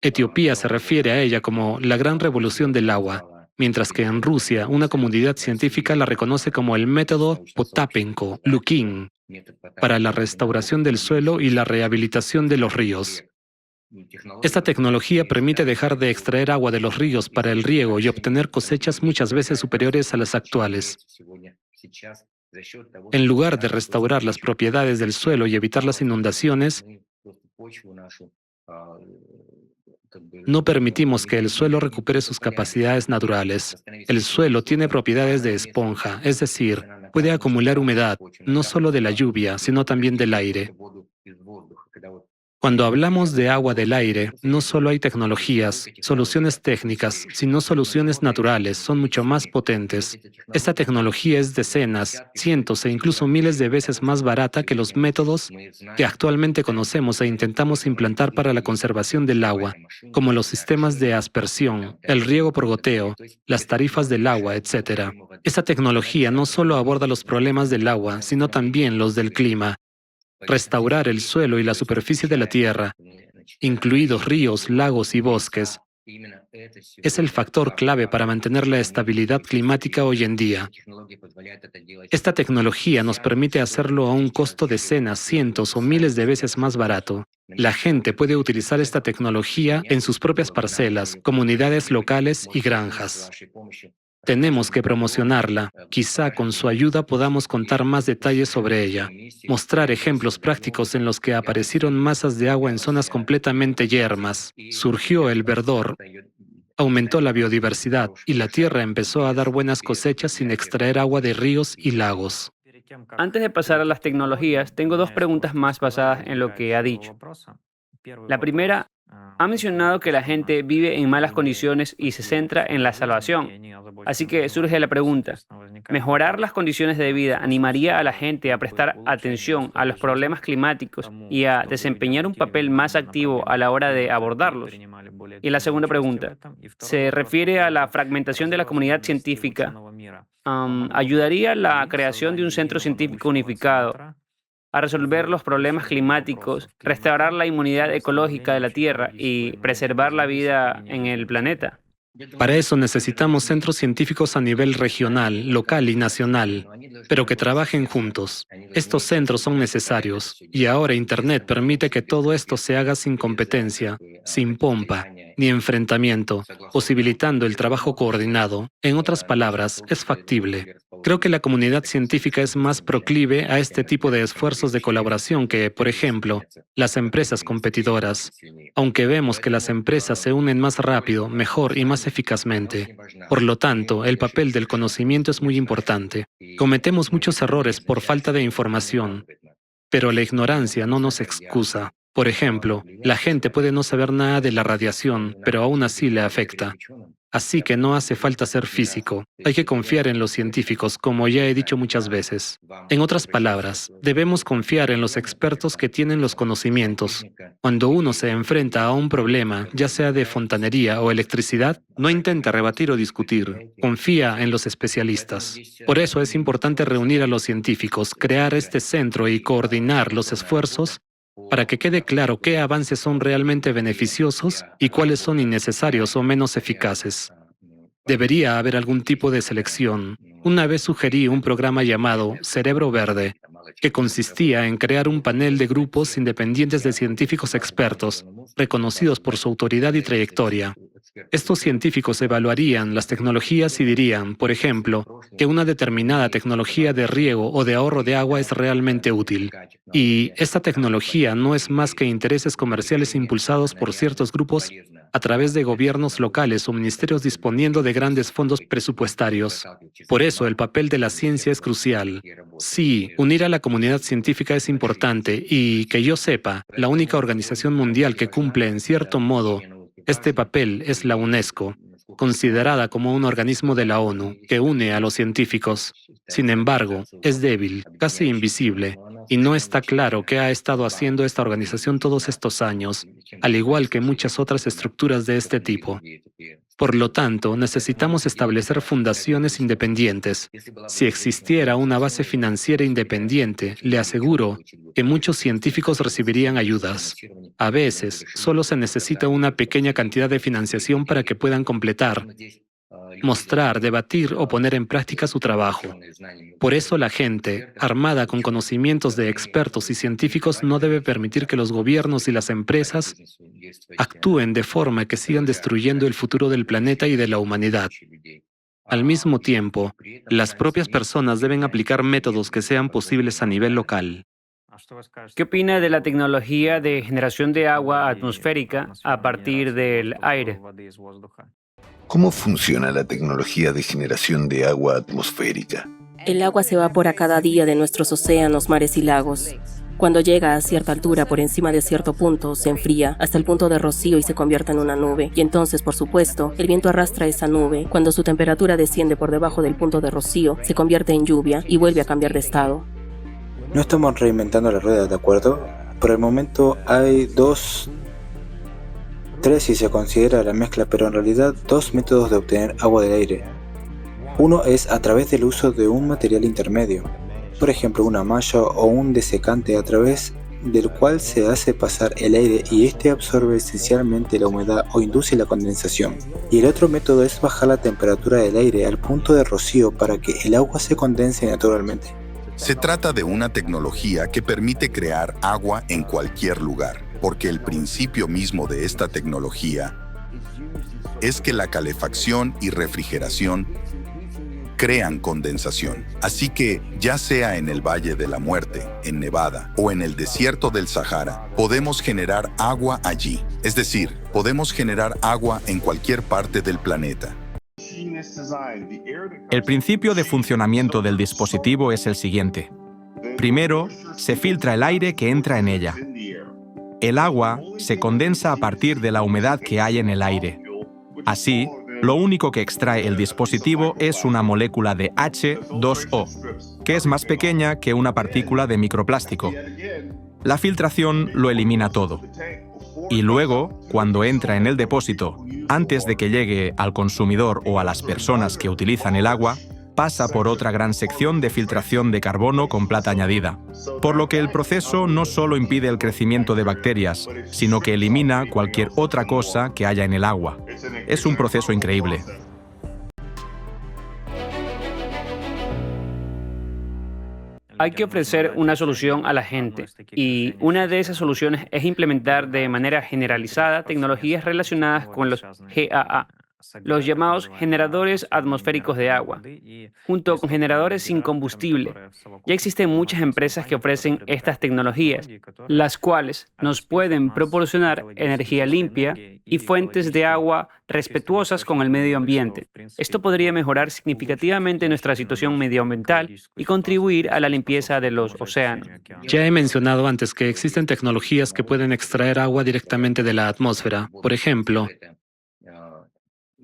Etiopía se refiere a ella como la gran revolución del agua, mientras que en Rusia una comunidad científica la reconoce como el método Potapenko-Lukin para la restauración del suelo y la rehabilitación de los ríos. Esta tecnología permite dejar de extraer agua de los ríos para el riego y obtener cosechas muchas veces superiores a las actuales. En lugar de restaurar las propiedades del suelo y evitar las inundaciones, no permitimos que el suelo recupere sus capacidades naturales. El suelo tiene propiedades de esponja, es decir, puede acumular humedad, no solo de la lluvia, sino también del aire. Cuando hablamos de agua del aire, no solo hay tecnologías, soluciones técnicas, sino soluciones naturales, son mucho más potentes. Esta tecnología es decenas, cientos e incluso miles de veces más barata que los métodos que actualmente conocemos e intentamos implantar para la conservación del agua, como los sistemas de aspersión, el riego por goteo, las tarifas del agua, etc. Esta tecnología no solo aborda los problemas del agua, sino también los del clima. Restaurar el suelo y la superficie de la tierra, incluidos ríos, lagos y bosques, es el factor clave para mantener la estabilidad climática hoy en día. Esta tecnología nos permite hacerlo a un costo decenas, cientos o miles de veces más barato. La gente puede utilizar esta tecnología en sus propias parcelas, comunidades locales y granjas. Tenemos que promocionarla. Quizá con su ayuda podamos contar más detalles sobre ella. Mostrar ejemplos prácticos en los que aparecieron masas de agua en zonas completamente yermas. Surgió el verdor, aumentó la biodiversidad y la tierra empezó a dar buenas cosechas sin extraer agua de ríos y lagos. Antes de pasar a las tecnologías, tengo dos preguntas más basadas en lo que ha dicho. La primera, ha mencionado que la gente vive en malas condiciones y se centra en la salvación. Así que surge la pregunta, ¿mejorar las condiciones de vida animaría a la gente a prestar atención a los problemas climáticos y a desempeñar un papel más activo a la hora de abordarlos? Y la segunda pregunta, se refiere a la fragmentación de la comunidad científica. ¿Ayudaría la creación de un centro científico unificado a resolver los problemas climáticos, restaurar la inmunidad ecológica de la Tierra y preservar la vida en el planeta? Para eso necesitamos centros científicos a nivel regional, local y nacional, pero que trabajen juntos. Estos centros son necesarios, y ahora Internet permite que todo esto se haga sin competencia, sin pompa, ni enfrentamiento, posibilitando el trabajo coordinado. En otras palabras, es factible. Creo que la comunidad científica es más proclive a este tipo de esfuerzos de colaboración que, por ejemplo, las empresas competidoras, aunque vemos que las empresas se unen más rápido, mejor y más eficazmente. Por lo tanto, el papel del conocimiento es muy importante. Cometemos muchos errores por falta de información, pero la ignorancia no nos excusa. Por ejemplo, la gente puede no saber nada de la radiación, pero aún así le afecta. Así que no hace falta ser físico. Hay que confiar en los científicos, como ya he dicho muchas veces. En otras palabras, debemos confiar en los expertos que tienen los conocimientos. Cuando uno se enfrenta a un problema, ya sea de fontanería o electricidad, no intenta rebatir o discutir. Confía en los especialistas. Por eso es importante reunir a los científicos, crear este centro y coordinar los esfuerzos para que quede claro qué avances son realmente beneficiosos y cuáles son innecesarios o menos eficaces. Debería haber algún tipo de selección. Una vez sugerí un programa llamado Cerebro Verde, que consistía en crear un panel de grupos independientes de científicos expertos, reconocidos por su autoridad y trayectoria. Estos científicos evaluarían las tecnologías y dirían, por ejemplo, que una determinada tecnología de riego o de ahorro de agua es realmente útil. Y esta tecnología no es más que intereses comerciales impulsados por ciertos grupos a través de gobiernos locales o ministerios disponiendo de grandes fondos presupuestarios. Por eso el papel de la ciencia es crucial. Sí, unir a la comunidad científica es importante y, que yo sepa, la única organización mundial que cumple en cierto modo este papel es la UNESCO, considerada como un organismo de la ONU que une a los científicos. Sin embargo, es débil, casi invisible, y no está claro qué ha estado haciendo esta organización todos estos años, al igual que muchas otras estructuras de este tipo. Por lo tanto, necesitamos establecer fundaciones independientes. Si existiera una base financiera independiente, le aseguro que muchos científicos recibirían ayudas. A veces, solo se necesita una pequeña cantidad de financiación para que puedan completar, mostrar, debatir o poner en práctica su trabajo. Por eso la gente, armada con conocimientos de expertos y científicos, no debe permitir que los gobiernos y las empresas actúen de forma que sigan destruyendo el futuro del planeta y de la humanidad. Al mismo tiempo, las propias personas deben aplicar métodos que sean posibles a nivel local. ¿Qué opina de la tecnología de generación de agua atmosférica a partir del aire? ¿Cómo funciona la tecnología de generación de agua atmosférica? El agua se evapora cada día de nuestros océanos, mares y lagos. Cuando llega a cierta altura, por encima de cierto punto, se enfría hasta el punto de rocío y se convierte en una nube. Y entonces, por supuesto, el viento arrastra esa nube. Cuando su temperatura desciende por debajo del punto de rocío, se convierte en lluvia y vuelve a cambiar de estado. No estamos reinventando la rueda, ¿de acuerdo? Por el momento hay tres si se considera la mezcla, pero en realidad dos métodos de obtener agua del aire. Uno es a través del uso de un material intermedio, por ejemplo una malla o un desecante a través del cual se hace pasar el aire y este absorbe esencialmente la humedad o induce la condensación. Y el otro método es bajar la temperatura del aire al punto de rocío para que el agua se condense naturalmente. Se trata de una tecnología que permite crear agua en cualquier lugar, porque el principio mismo de esta tecnología es que la calefacción y refrigeración crean condensación. Así que, ya sea en el Valle de la Muerte, en Nevada o en el desierto del Sahara, podemos generar agua allí. Es decir, podemos generar agua en cualquier parte del planeta. El principio de funcionamiento del dispositivo es el siguiente. Primero, se filtra el aire que entra en ella. El agua se condensa a partir de la humedad que hay en el aire. Así, lo único que extrae el dispositivo es una molécula de H2O, que es más pequeña que una partícula de microplástico. La filtración lo elimina todo. Y luego, cuando entra en el depósito, antes de que llegue al consumidor o a las personas que utilizan el agua, pasa por otra gran sección de filtración de carbono con plata añadida. Por lo que el proceso no solo impide el crecimiento de bacterias, sino que elimina cualquier otra cosa que haya en el agua. Es un proceso increíble. Hay que ofrecer una solución a la gente y una de esas soluciones es implementar de manera generalizada tecnologías relacionadas con los GAA, los llamados generadores atmosféricos de agua, junto con generadores sin combustible. Ya existen muchas empresas que ofrecen estas tecnologías, las cuales nos pueden proporcionar energía limpia y fuentes de agua respetuosas con el medio ambiente. Esto podría mejorar significativamente nuestra situación medioambiental y contribuir a la limpieza de los océanos. Ya he mencionado antes que existen tecnologías que pueden extraer agua directamente de la atmósfera. Por ejemplo,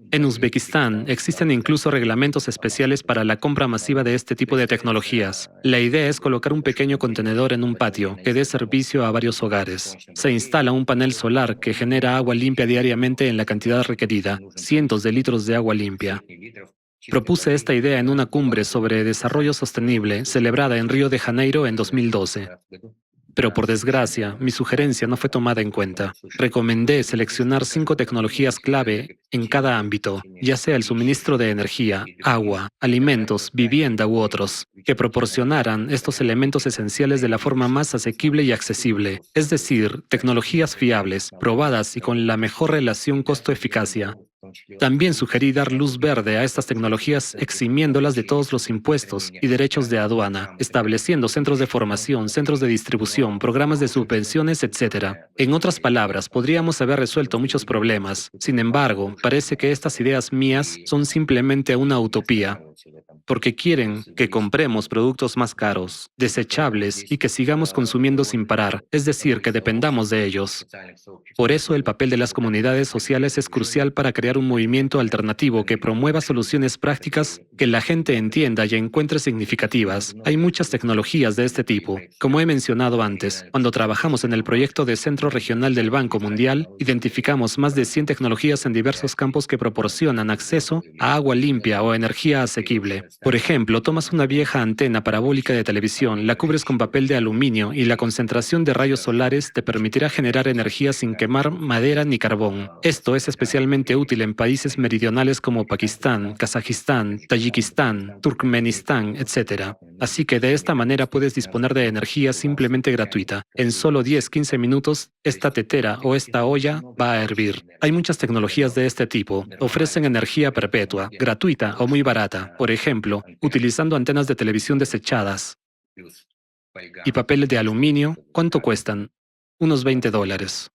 en Uzbekistán existen incluso reglamentos especiales para la compra masiva de este tipo de tecnologías. La idea es colocar un pequeño contenedor en un patio que dé servicio a varios hogares. Se instala un panel solar que genera agua limpia diariamente en la cantidad requerida, cientos de litros de agua limpia. Propuse esta idea en una cumbre sobre desarrollo sostenible celebrada en Río de Janeiro en 2012. Pero por desgracia, mi sugerencia no fue tomada en cuenta. Recomendé seleccionar 5 tecnologías clave en cada ámbito, ya sea el suministro de energía, agua, alimentos, vivienda u otros, que proporcionaran estos elementos esenciales de la forma más asequible y accesible, es decir, tecnologías fiables, probadas y con la mejor relación costo-eficacia. También sugerí dar luz verde a estas tecnologías eximiéndolas de todos los impuestos y derechos de aduana, estableciendo centros de formación, centros de distribución, programas de subvenciones, etc. En otras palabras, podríamos haber resuelto muchos problemas. Sin embargo, parece que estas ideas mías son simplemente una utopía, porque quieren que compremos productos más caros, desechables y que sigamos consumiendo sin parar, es decir, que dependamos de ellos. Por eso el papel de las comunidades sociales es crucial para crear un movimiento alternativo que promueva soluciones prácticas que la gente entienda y encuentre significativas. Hay muchas tecnologías de este tipo. Como he mencionado antes, cuando trabajamos en el proyecto de Centro Regional del Banco Mundial, identificamos más de 100 tecnologías en diversos campos que proporcionan acceso a agua limpia o energía asequible. Por ejemplo, tomas una vieja antena parabólica de televisión, la cubres con papel de aluminio y la concentración de rayos solares te permitirá generar energía sin quemar madera ni carbón. Esto es especialmente útil en en países meridionales como Pakistán, Kazajistán, Tayikistán, Turkmenistán, etc. Así que de esta manera puedes disponer de energía simplemente gratuita. En solo 10-15 minutos, esta tetera o esta olla va a hervir. Hay muchas tecnologías de este tipo. Ofrecen energía perpetua, gratuita o muy barata. Por ejemplo, utilizando antenas de televisión desechadas y papel de aluminio. ¿Cuánto cuestan? Unos $20.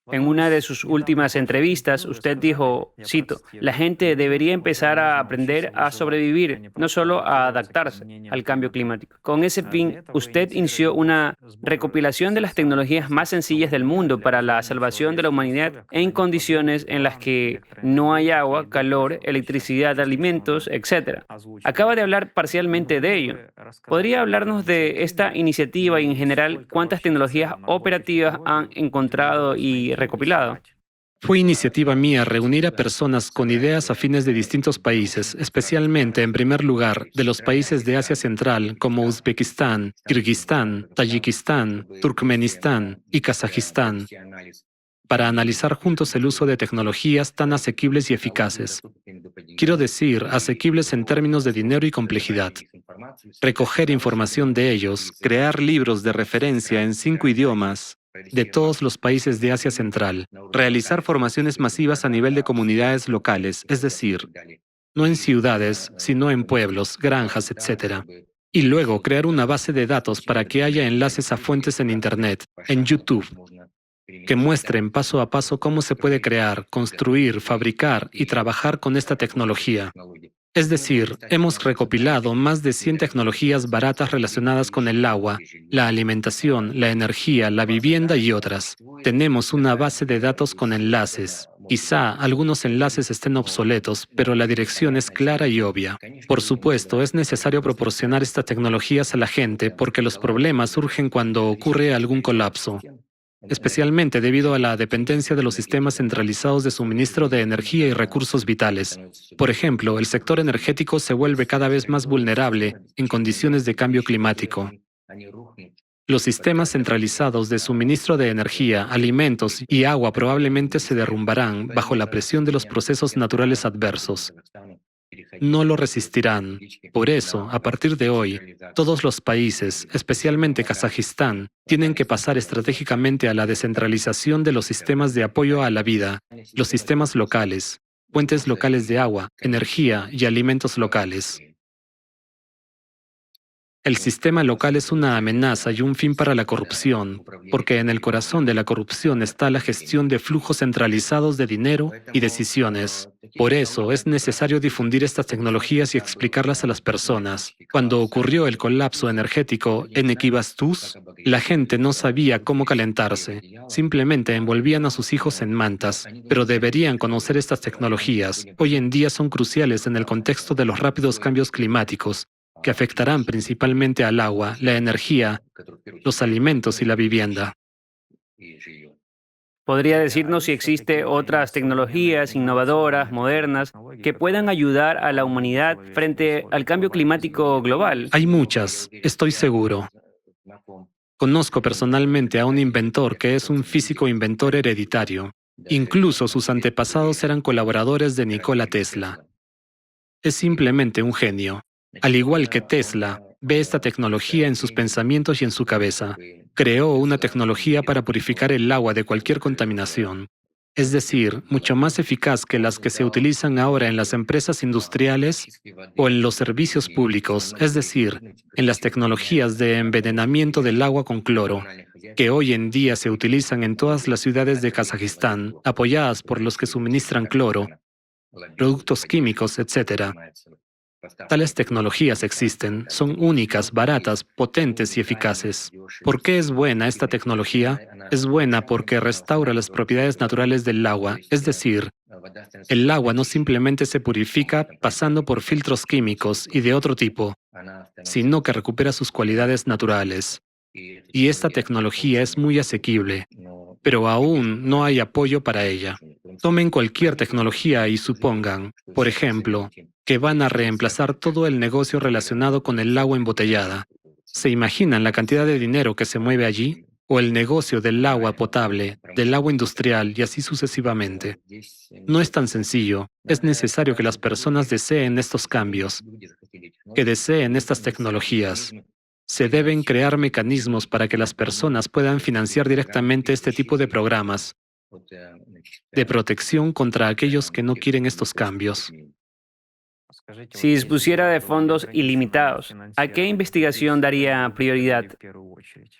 En una de sus últimas entrevistas, usted dijo, cito, la gente debería empezar a aprender a sobrevivir, no solo a adaptarse al cambio climático. Con ese fin, usted inició una recopilación de las tecnologías más sencillas del mundo para la salvación de la humanidad en condiciones en las que no hay agua, calor, electricidad, alimentos, etc. Acaba de hablar parcialmente de ello. ¿Podría hablarnos de esta iniciativa y en general cuántas tecnologías operativas han encontrado y recopilado? Fue iniciativa mía reunir a personas con ideas afines de distintos países, especialmente, en primer lugar, de los países de Asia Central como Uzbekistán, Kirguistán, Tayikistán, Turkmenistán y Kazajistán, para analizar juntos el uso de tecnologías tan asequibles y eficaces. Quiero decir, asequibles en términos de dinero y complejidad. Recoger información de ellos, crear libros de referencia en 5 idiomas, de todos los países de Asia Central, realizar formaciones masivas a nivel de comunidades locales, es decir, no en ciudades, sino en pueblos, granjas, etc. Y luego crear una base de datos para que haya enlaces a fuentes en Internet, en YouTube, que muestren paso a paso cómo se puede crear, construir, fabricar y trabajar con esta tecnología. Es decir, hemos recopilado más de 100 tecnologías baratas relacionadas con el agua, la alimentación, la energía, la vivienda y otras. Tenemos una base de datos con enlaces. Quizá algunos enlaces estén obsoletos, pero la dirección es clara y obvia. Por supuesto, es necesario proporcionar estas tecnologías a la gente porque los problemas surgen cuando ocurre algún colapso, especialmente debido a la dependencia de los sistemas centralizados de suministro de energía y recursos vitales. Por ejemplo, el sector energético se vuelve cada vez más vulnerable en condiciones de cambio climático. Los sistemas centralizados de suministro de energía, alimentos y agua probablemente se derrumbarán bajo la presión de los procesos naturales adversos. No lo resistirán. Por eso, a partir de hoy, todos los países, especialmente Kazajistán, tienen que pasar estratégicamente a la descentralización de los sistemas de apoyo a la vida, los sistemas locales, fuentes locales de agua, energía y alimentos locales. El sistema local es una amenaza y un fin para la corrupción, porque en el corazón de la corrupción está la gestión de flujos centralizados de dinero y decisiones. Por eso es necesario difundir estas tecnologías y explicarlas a las personas. Cuando ocurrió el colapso energético en Ekibastuz, la gente no sabía cómo calentarse. Simplemente envolvían a sus hijos en mantas, pero deberían conocer estas tecnologías. Hoy en día son cruciales en el contexto de los rápidos cambios climáticos, que afectarán principalmente al agua, la energía, los alimentos y la vivienda. ¿Podría decirnos si existe otras tecnologías innovadoras, modernas, que puedan ayudar a la humanidad frente al cambio climático global? Hay muchas, estoy seguro. Conozco personalmente a un inventor que es un físico inventor hereditario. Incluso sus antepasados eran colaboradores de Nikola Tesla. Es simplemente un genio. Al igual que Tesla, ve esta tecnología en sus pensamientos y en su cabeza. Creó una tecnología para purificar el agua de cualquier contaminación. Es decir, mucho más eficaz que las que se utilizan ahora en las empresas industriales o en los servicios públicos, es decir, en las tecnologías de envenenamiento del agua con cloro, que hoy en día se utilizan en todas las ciudades de Kazajistán, apoyadas por los que suministran cloro, productos químicos, etc. Tales tecnologías existen, son únicas, baratas, potentes y eficaces. ¿Por qué es buena esta tecnología? Es buena porque restaura las propiedades naturales del agua, es decir, el agua no simplemente se purifica pasando por filtros químicos y de otro tipo, sino que recupera sus cualidades naturales. Y esta tecnología es muy asequible, pero aún no hay apoyo para ella. Tomen cualquier tecnología y supongan, por ejemplo, que van a reemplazar todo el negocio relacionado con el agua embotellada. ¿Se imaginan la cantidad de dinero que se mueve allí? o el negocio del agua potable, del agua industrial y así sucesivamente. No es tan sencillo. Es necesario que las personas deseen estos cambios, que deseen estas tecnologías. Se deben crear mecanismos para que las personas puedan financiar directamente este tipo de programas de protección contra aquellos que no quieren estos cambios. Si dispusiera de fondos ilimitados, ¿a qué investigación daría prioridad?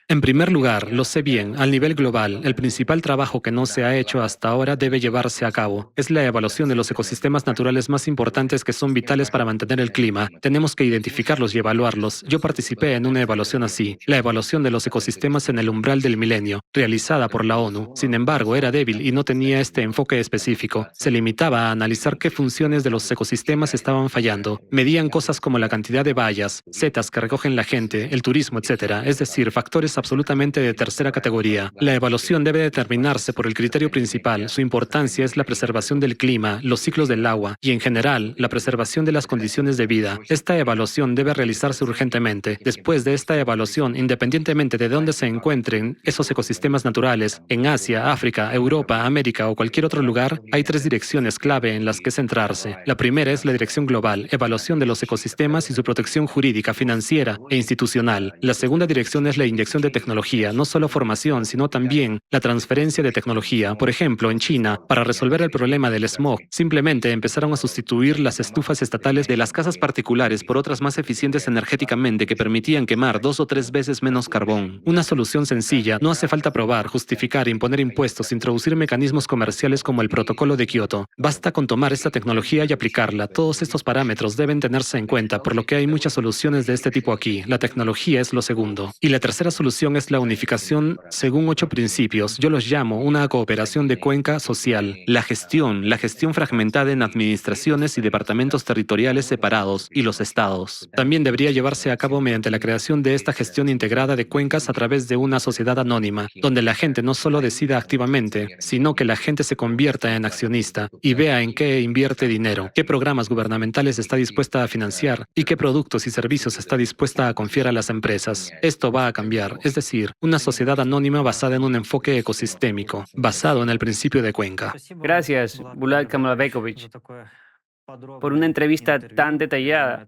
En primer lugar, lo sé bien, al nivel global, el principal trabajo que no se ha hecho hasta ahora debe llevarse a cabo. Es la evaluación de los ecosistemas naturales más importantes que son vitales para mantener el clima. Tenemos que identificarlos y evaluarlos. Yo participé en una evaluación así, la evaluación de los ecosistemas en el umbral del milenio, realizada por la ONU. Sin embargo, era débil y no tenía este enfoque específico. Se limitaba a analizar qué funciones de los ecosistemas estaban fallando. Medían cosas como la cantidad de bayas, setas que recogen la gente, el turismo, etc. Es decir, factores absolutamente de tercera categoría. La evaluación debe determinarse por el criterio principal. Su importancia es la preservación del clima, los ciclos del agua y, en general, la preservación de las condiciones de vida. Esta evaluación debe realizarse urgentemente. Después de esta evaluación, independientemente de dónde se encuentren esos ecosistemas naturales, en Asia, África, Europa, América o cualquier otro lugar, hay 3 direcciones clave en las que centrarse. La primera es la dirección global, evaluación de los ecosistemas y su protección jurídica, financiera e institucional. La segunda dirección es la inyección de tecnología, no solo formación, sino también la transferencia de tecnología. Por ejemplo, en China, para resolver el problema del smog, simplemente empezaron a sustituir las estufas estatales de las casas particulares por otras más eficientes energéticamente que permitían quemar 2 o 3 veces menos carbón. Una solución sencilla, no hace falta probar, justificar, imponer impuestos, introducir mecanismos comerciales como el Protocolo de Kioto. Basta con tomar esta tecnología y aplicarla. Todos estos parámetros deben tenerse en cuenta, por lo que hay muchas soluciones de este tipo aquí. La tecnología es lo segundo. Y la tercera solución es la unificación según 8 principios. Yo los llamo una cooperación de cuenca social. La gestión fragmentada en administraciones y departamentos territoriales separados, y los estados. También debería llevarse a cabo mediante la creación de esta gestión integrada de cuencas a través de una sociedad anónima, donde la gente no solo decida activamente, sino que la gente se convierta en accionista y vea en qué invierte dinero, qué programas gubernamentales está dispuesta a financiar y qué productos y servicios está dispuesta a confiar a las empresas. Esto va a cambiar. Es decir, una sociedad anónima basada en un enfoque ecosistémico, basado en el principio de cuenca. Gracias, Bulat Kamalabekovich, por una entrevista tan detallada.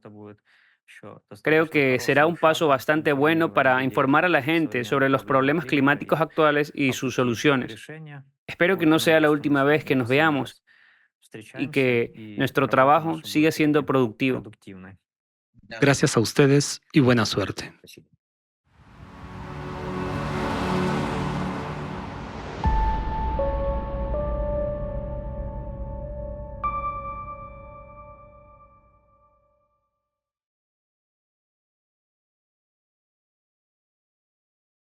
Creo que será un paso bastante bueno para informar a la gente sobre los problemas climáticos actuales y sus soluciones. Espero que no sea la última vez que nos veamos y que nuestro trabajo siga siendo productivo. Gracias a ustedes y buena suerte.